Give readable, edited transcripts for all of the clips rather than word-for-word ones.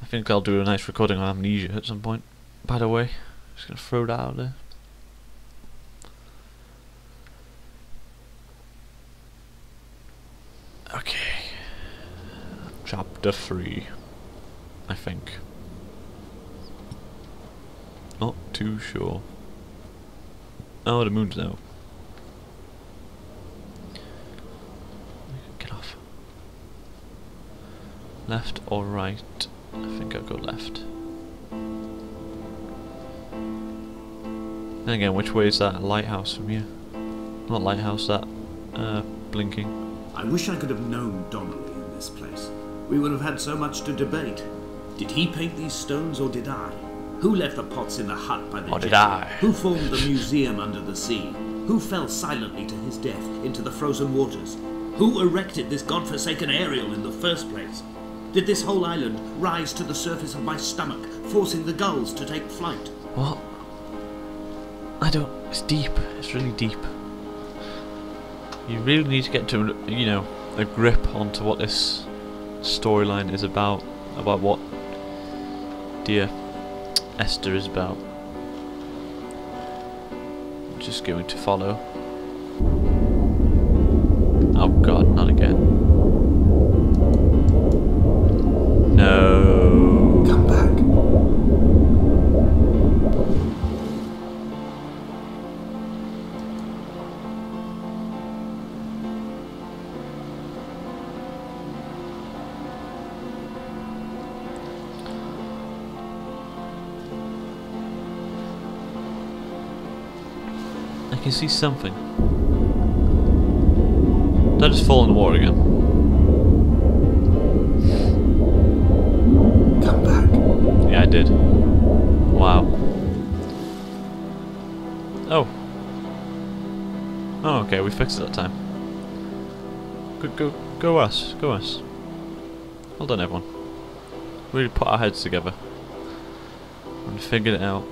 think I'll do a nice recording on amnesia at some point. By the way, just gonna throw that out there. Okay. Chapter 3, I think. Not too sure. Oh, the moon's out. Get off. Left or right? I think I'll go left. Then again, which way is that lighthouse from here? Not lighthouse, that blinking. I wish I could have known Donnelly in this place. We would have had so much to debate. Did he paint these stones or did I? Who left the pots in the hut by the Or did jetty? I? Who formed the museum under the sea? Who fell silently to his death into the frozen waters? Who erected this godforsaken aerial in the first place? Did this whole island rise to the surface of my stomach, forcing the gulls to take flight? What? I don't... It's deep. It's really deep. You really need to get to, you know, a grip onto what this storyline is about what dear Esther is about. I'm just going to follow. Oh god, not again. No. Come back. I can see something. Did I just fall in the water again? Come back. Yeah, I did. Wow. Oh. Oh, okay, we fixed it that time. Go us. Go us. Well done, everyone. Really put our heads together and figured it out.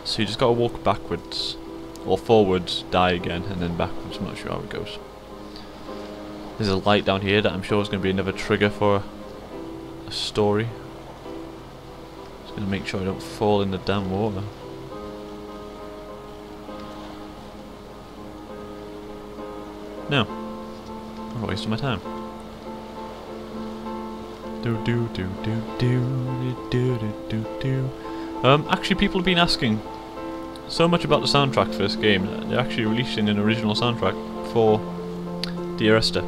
So you just gotta walk backwards. Or forwards, die again, and then backwards. I'm not sure how it goes. There's a light down here that I'm sure is going to be another trigger for a story. Just going to make sure I don't fall in the damn water. No. I'm wasting my time. Actually, people have been asking so much about the soundtrack for this game. They're actually releasing an original soundtrack for Dear Esther.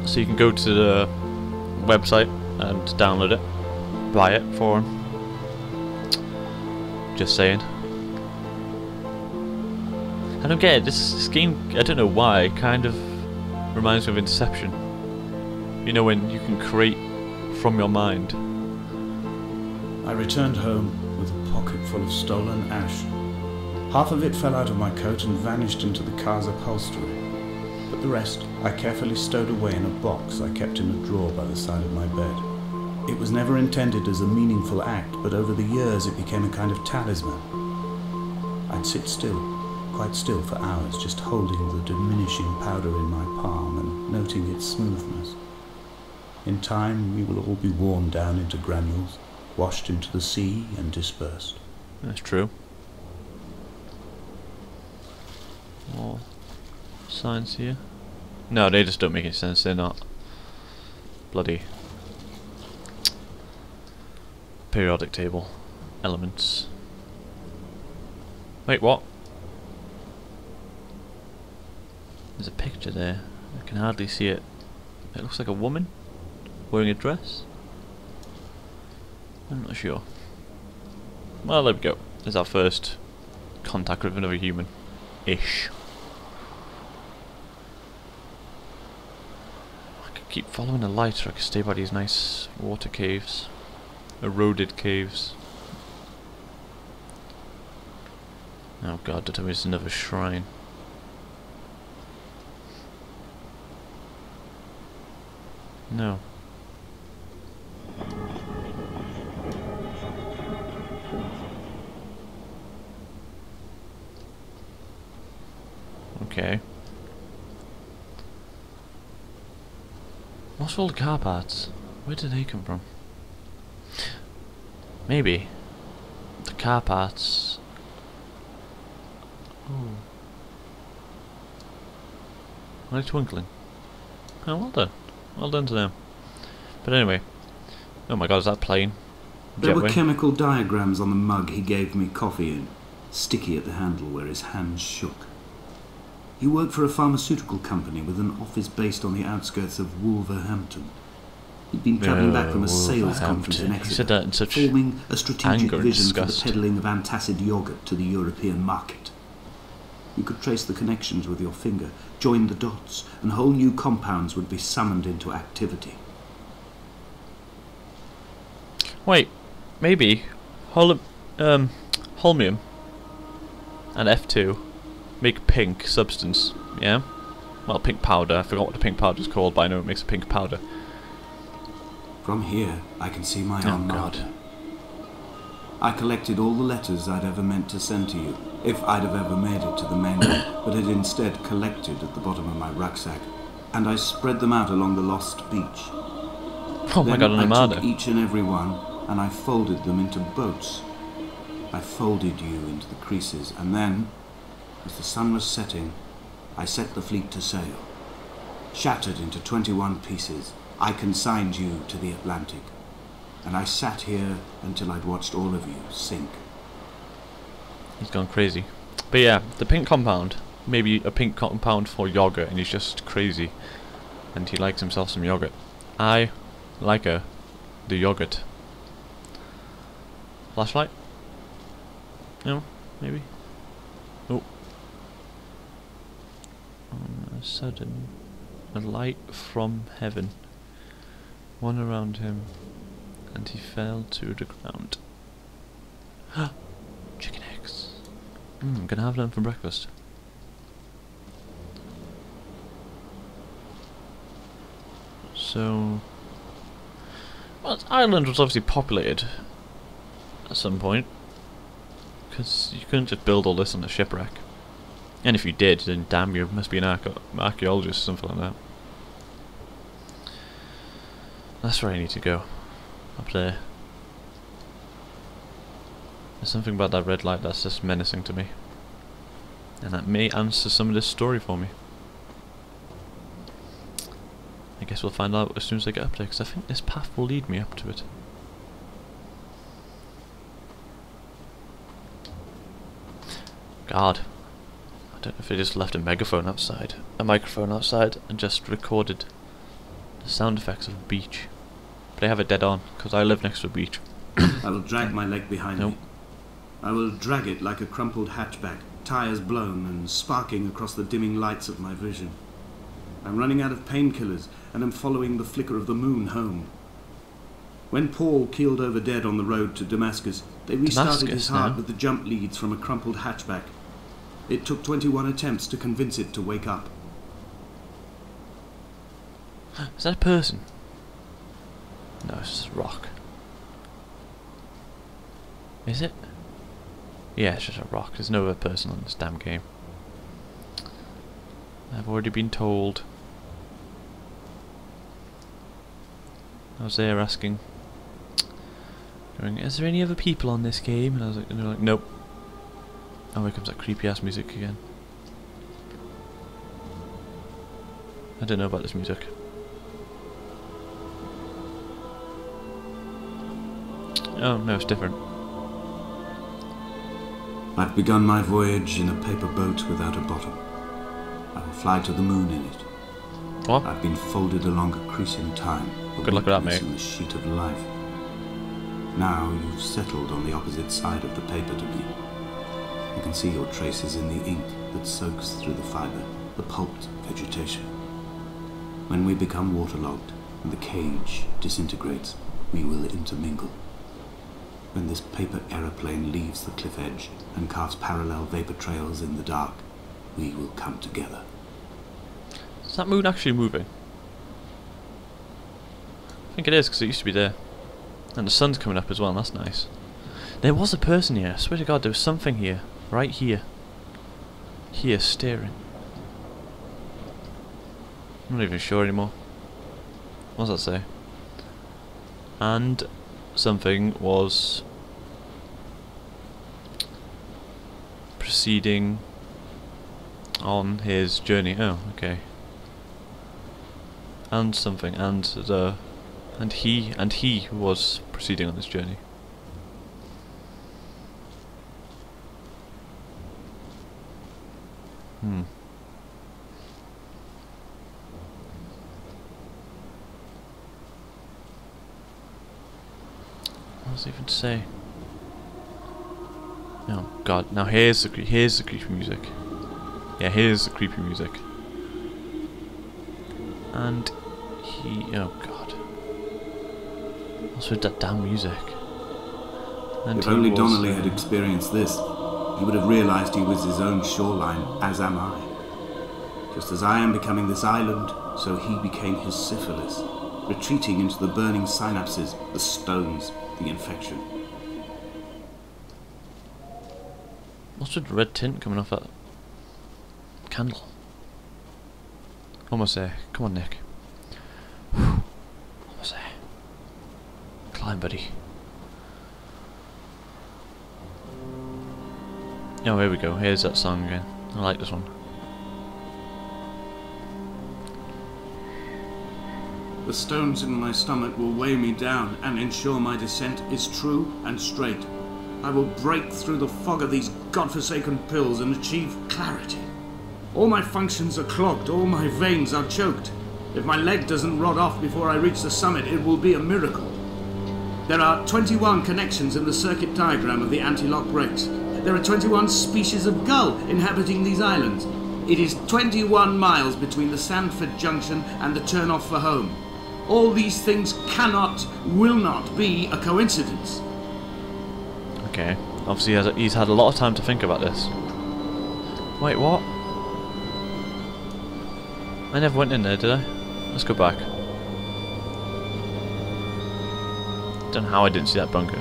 So you can go to the website and download it, buy it for them. Just saying. I don't get it. This game, I don't know why, kind of reminds me of Inception. You know, when you can create from your mind. I returned home with a pocket full of stolen ash. Half of it fell out of my coat and vanished into the car's upholstery. But the rest I carefully stowed away in a box I kept in a drawer by the side of my bed. It was never intended as a meaningful act, but over the years it became a kind of talisman. I'd sit still, quite still for hours, just holding the diminishing powder in my palm and noting its smoothness. In time, we will all be worn down into granules, washed into the sea and dispersed. That's true. More signs here. No, they just don't make any sense. They're not bloody periodic table elements. Wait, what? There's a picture there. I can hardly see it. It looks like a woman wearing a dress? I'm not sure. Well, there we go. There's our first contact with another human-ish. I could keep following the light, or I could stay by these nice water caves. Eroded caves. Oh god, don't tell me it's another shrine. No. Okay. What's all the car parts? Where did they come from? Maybe the car parts. Oh, are they twinkling? Oh, well done. Well done to them. But anyway, oh my god, is that plane? There were chemical diagrams on the mug he gave me coffee in, sticky at the handle where his hands shook. He worked for a pharmaceutical company with an office based on the outskirts of Wolverhampton. He'd been travelling back from a sales conference in Exeter, forming a strategic vision for the peddling of antacid yogurt to the European market. You could trace the connections with your finger, join the dots, and whole new compounds would be summoned into activity. Wait, maybe holmium and F2 make pink substance, yeah? Well, pink powder. I forgot what the pink powder is called, but I know it makes a pink powder. From here, I can see my own marker. I collected all the letters I'd ever meant to send to you, if I'd have ever made it to the mainland, but had instead collected at the bottom of my rucksack, and I spread them out along the lost beach. Oh my god, an armada. I took each and every one, and I folded them into boats. I folded you into the creases, and then, as the sun was setting, I set the fleet to sail. Shattered into 21 pieces, I consigned you to the Atlantic, and I sat here until I'd watched all of you sink. He's gone crazy. But yeah, the pink compound, maybe a pink compound for yogurt, and he's just crazy. And he likes himself some yogurt. I like the yogurt. Flashlight? No, maybe. Oh. On a sudden, a light from heaven won around him, and he fell to the ground. Chicken eggs. I'm gonna have them for breakfast. So, well, this island was obviously populated at some point, because you couldn't just build all this on a shipwreck. And if you did, then damn, you must be an archaeologist or something like that. That's where I need to go. Up there. There's something about that red light that's just menacing to me. And that may answer some of this story for me. I guess we'll find out as soon as I get up there, because I think this path will lead me up to it. God. I don't know if they just left a microphone outside, and just recorded the sound effects of a beach. But I have it dead on, because I live next to a beach. I will drag my leg behind me. I will drag it like a crumpled hatchback, tires blown and sparking across the dimming lights of my vision. I'm running out of painkillers, and am following the flicker of the moon home. When Paul keeled over dead on the road to Damascus, they restarted his heart with the jump leads from a crumpled hatchback. It took 21 attempts to convince it to wake up. Is that a person? No, it's just a rock. Is it? Yeah, it's just a rock. There's no other person on this damn game. I've already been told. I was there asking, is there any other people on this game? And I was like, and they're like, nope. Oh, here comes that creepy ass music again. I don't know about this music. Oh no, it's different. I've begun my voyage in a paper boat without a bottom. I will fly to the moon in it. What? I've been folded along a crease in time. Good luck with that, mate. In the sheet of life. Now you've settled on the opposite side of the paper to me. You can see your traces in the ink that soaks through the fibre, the pulped vegetation. When we become waterlogged and the cage disintegrates, we will intermingle. When this paper aeroplane leaves the cliff edge and casts parallel vapour trails in the dark, we will come together. Is that moon actually moving? I think it is, because it used to be there. And the sun's coming up as well, and that's nice. There was a person here, I swear to God, there was something here. Right here. Here, staring. I'm not even sure anymore. What does that say? And something was proceeding on his journey. Oh, okay. And something, and he was proceeding on this journey. What does it even say? Oh God! Now here's the creepy music. Yeah, here's the creepy music. And he, oh God, what's with that damn music? And if only Donnelly had experienced this, he would have realised he was his own shoreline, as am I. Just as I am becoming this island, so he became his syphilis, retreating into the burning synapses, the stones, the infection. What's with the red tint coming off that candle? Almost there. Come on, Nick. Almost there. Climb, buddy. Oh, here we go. Here's that song again. I like this one. The stones in my stomach will weigh me down and ensure my descent is true and straight. I will break through the fog of these godforsaken pills and achieve clarity. All my functions are clogged, all my veins are choked. If my leg doesn't rot off before I reach the summit, it will be a miracle. There are 21 connections in the circuit diagram of the anti-lock brakes. There are 21 species of gull inhabiting these islands. It is 21 miles between the Sandford Junction and the turn-off for home. All these things cannot, will not be a coincidence. Okay, obviously he's had a lot of time to think about this. Wait, what? I never went in there, did I? Let's go back. Don't know how I didn't see that bunker.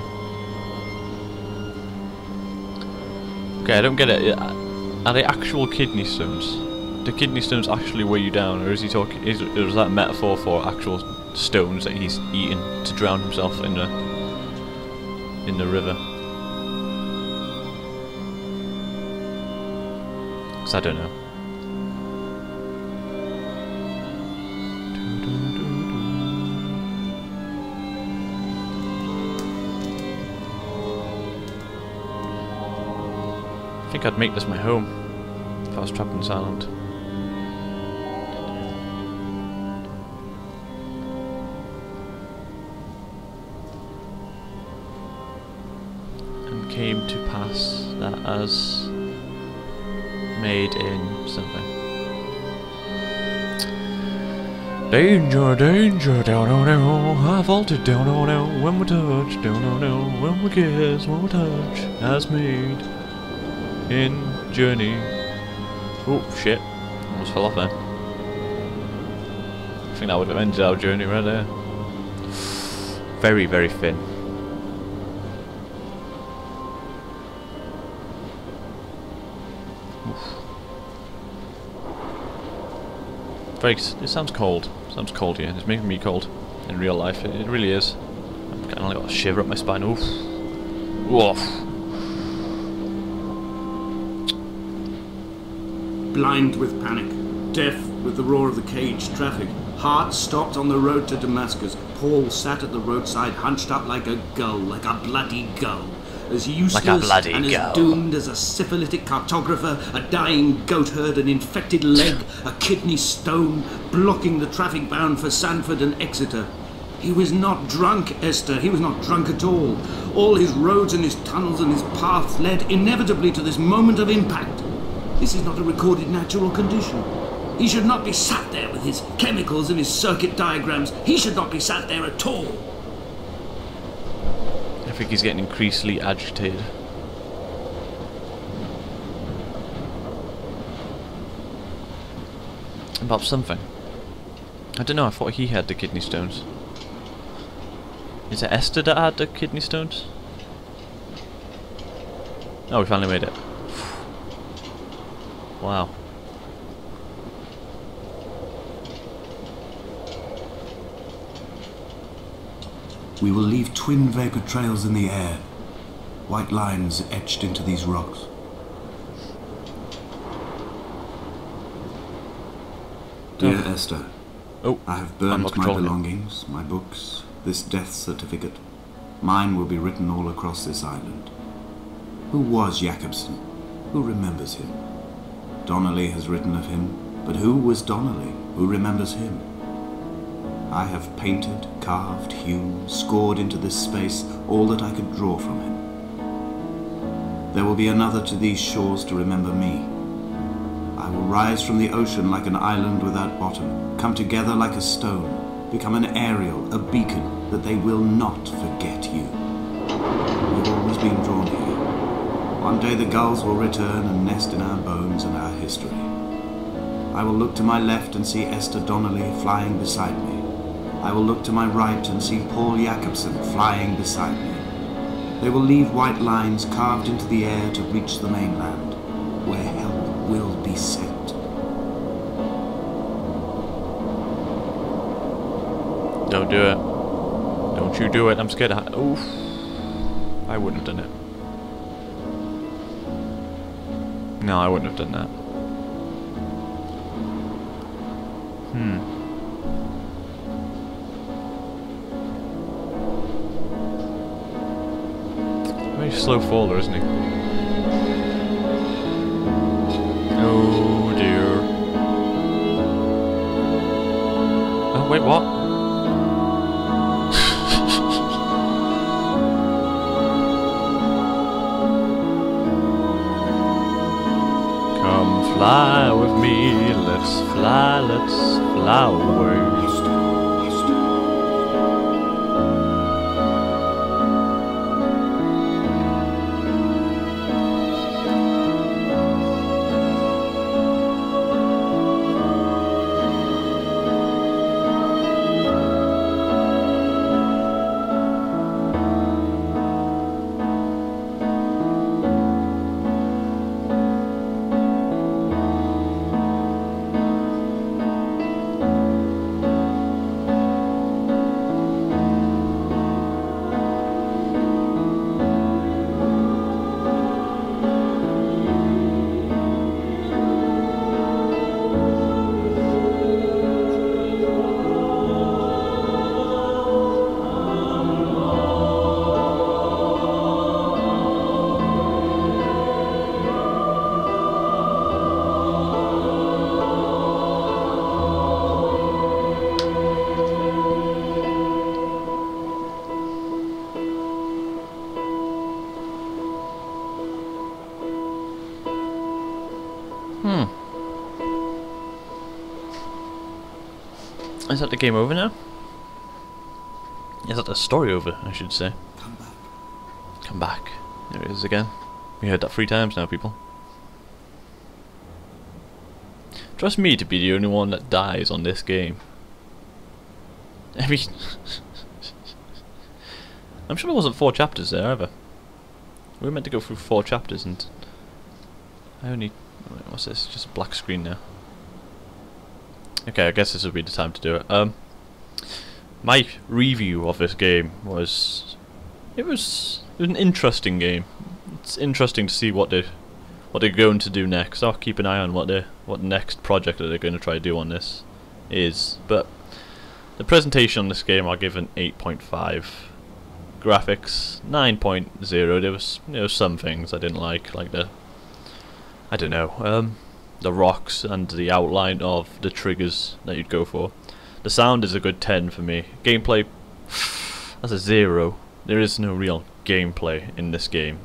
Okay, I don't get it. Are they actual kidney stones? Do kidney stones actually weigh you down, or is he talking? Is that a metaphor for actual stones that he's eating to drown himself in the river? Because I don't know. I think I'd make this my home if I was trapped in this island. And came to pass that as made in something. Danger, danger, down, down, down. I vaulted down, down, down. When we touch, down, down, down. When we kiss, when we touch, as made in journey. Oh shit! Almost fell off there. I think that would have ended our journey right there. Very, very thin. Very. It sounds cold. Sounds cold here. It's making me cold in real life. It really is. I've kind of got a shiver up my spine. Oof. Oof. Blind with panic, deaf with the roar of the caged traffic, heart stopped on the road to Damascus, Paul sat at the roadside hunched up like a gull, like a bloody gull. As useless and as doomed as a syphilitic cartographer, a dying goat herd, an infected leg, a kidney stone, blocking the traffic bound for Sandford and Exeter. He was not drunk, Esther, he was not drunk at all. All his roads and his tunnels and his paths led inevitably to this moment of impact. This is not a recorded natural condition. He should not be sat there with his chemicals and his circuit diagrams. He should not be sat there at all. I think he's getting increasingly agitated. About something. I don't know, I thought he had the kidney stones. Is it Esther that had the kidney stones? Oh, we finally made it. Wow. We will leave twin vapor trails in the air, white lines etched into these rocks. Dear Esther, I have burnt my belongings, my books, this death certificate. Mine will be written all across this island. Who was Jakobsen? Who remembers him? Donnelly has written of him, but who was Donnelly? Who remembers him? I have painted, carved, hewn, scored into this space all that I could draw from him. There will be another to these shores to remember me. I will rise from the ocean like an island without bottom, come together like a stone, become an aerial, a beacon, that they will not forget you. We've always been drawn here. One day the gulls will return and nest in our bones and our history. I will look to my left and see Esther Donnelly flying beside me. I will look to my right and see Paul Jakobsen flying beside me. They will leave white lines carved into the air to reach the mainland, where help will be sent. Don't do it. Don't you do it. I'm scared. Oof. I wouldn't have done it. No, I wouldn't have done that. Very slow faller, isn't he? Oh dear. Oh wait, what? Come fly with me, let's fly away. Is that the game over now? Is that the story over, I should say? Come back. Come back. There it is again. We heard that 3 times now, people. Trust me to be the only one that dies on this game. I mean... I'm sure there wasn't 4 chapters there either. We were meant to go through 4 chapters and... I only... What's this? Just a black screen now. Okay, I guess this would be the time to do it. My review of this game was... It was an interesting game. It's interesting to see what they're going to do next. I'll keep an eye on what next project that they're going to try to do on this is. But the presentation on this game I'll give an 8.5. Graphics 9.0. There was some things I didn't like the... I don't know. The rocks and the outline of the triggers that you'd go for. The sound is a good 10 for me. Gameplay, that's a 0. There is no real gameplay in this game,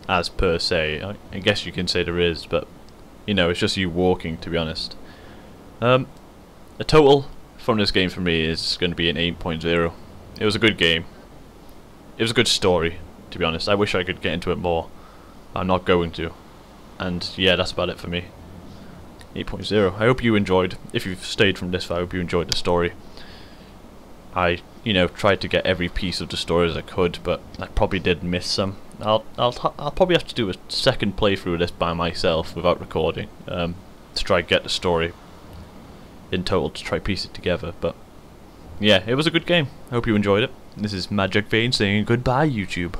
as per se. I guess you can say there is, but you know, it's just you walking, to be honest. The total from this game for me is going to be an 8.0. It was a good game. It was a good story, to be honest. I wish I could get into it more. I'm not going to. And yeah, that's about it for me. 8.0. I hope you enjoyed. If you've stayed from this far, I hope you enjoyed the story. I, tried to get every piece of the story as I could, but I probably did miss some. I'll probably have to do a second playthrough of this by myself without recording, to try and get the story in total, to try to piece it together. But yeah, it was a good game. I hope you enjoyed it. This is Magic Vein saying goodbye, YouTube.